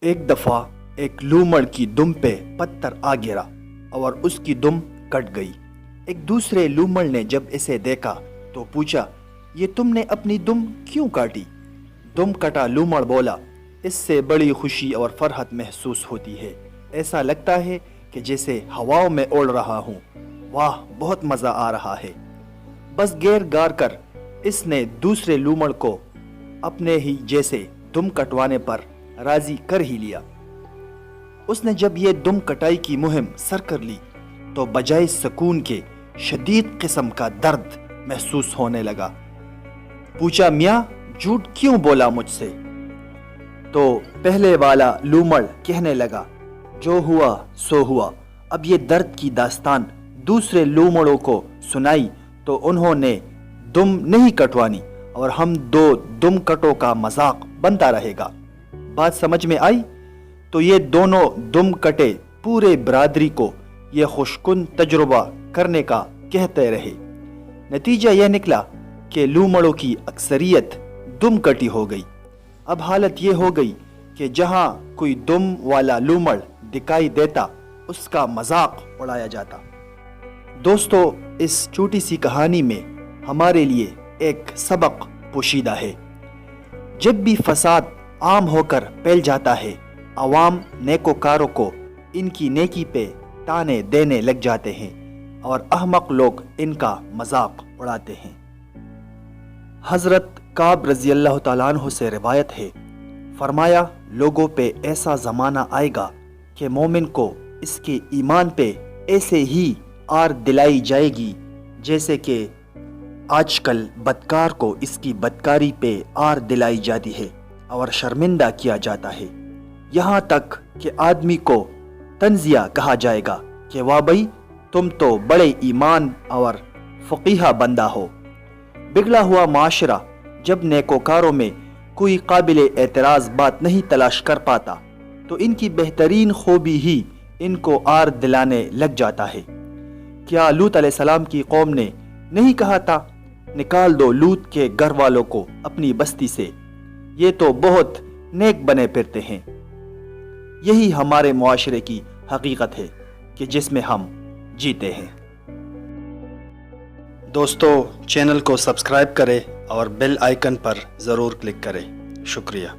एक दफा एक लूमड़ की दुम पे पत्थर आ गिरा और उसकी दुम कट गई। एक दूसरे लूमड़ ने जब इसे देखा तो पूछा, ये तुमने अपनी दुम क्यों काटी? दुम कटा लूमड़ बोला, इससे बड़ी खुशी और फरहत महसूस होती है। ऐसा लगता है कि जैसे हवाओं में उड़ रहा हूँ। वाह, बहुत मज़ा आ रहा है। बस गैर गार कर इसने दूसरे लूमड़ को अपने ही जैसे दुम कटवाने पर राजी कर ही लिया। उसने जब ये दुम कटाई की मुहिम सर कर ली तो बजाय सुकून के शदीद किस्म का दर्द महसूस होने लगा। पूछा, मियाँ झूठ क्यों बोला मुझसे? तो पहले वाला लूमड़ कहने लगा, जो हुआ सो हुआ। अब ये दर्द की दास्तान दूसरे लूमड़ों को सुनाई तो उन्होंने दुम नहीं कटवानी और हम दो दुम कटों का मजाक बनता रहेगा। बात समझ में आई? तो ये दोनों दुम कटे पूरे बरादरी को ये खुशकुन तजुर्बा करने का कहते रहे। नतीजा यह निकला कि लूमड़ों की अक्सरियत दुम कटी हो गई। अब हालत ये हो गई कि जहां कोई दुम वाला लूमड़ दिखाई देता उसका मजाक उड़ाया जाता। दोस्तों, इस छोटी सी कहानी में हमारे लिए एक सबक पोशीदा है। जब भी फसाद आम होकर फैल जाता है, अवाम नेकोकारों को इनकी नेकी पे ताने देने लग जाते हैं और अहमक लोग इनका मजाक उड़ाते हैं। हजरत काब रजी अल्लाह तआला अन्हु से रिवायत है, फरमाया, लोगों पे ऐसा ज़माना आएगा कि मोमिन को इसके ईमान पे ऐसे ही आर दिलाई जाएगी जैसे कि आजकल बदकार को इसकी बदकारी पे आर दिलाई जाती है और शर्मिंदा किया जाता है। यहाँ तक कि आदमी को तंजिया कहा जाएगा कि वाह भाई, तुम तो बड़े ईमान और फ़क़ीहा बंदा हो। बिगड़ा हुआ माशरा जब नेकोकारों में कोई काबिल एतराज़ बात नहीं तलाश कर पाता तो इनकी बेहतरीन खूबी ही इनको आर दिलाने लग जाता है। क्या लूत अलैहिस्सलाम की कौम ने नहीं कहा था, निकाल दो लूत के घर वालों को अपनी बस्ती से, ये तो बहुत नेक बने फिरते हैं। यही हमारे मुआशरे की हकीकत है कि जिसमें हम जीते हैं। दोस्तों, चैनल को सब्सक्राइब करें और बेल आइकन पर ज़रूर क्लिक करें। शुक्रिया।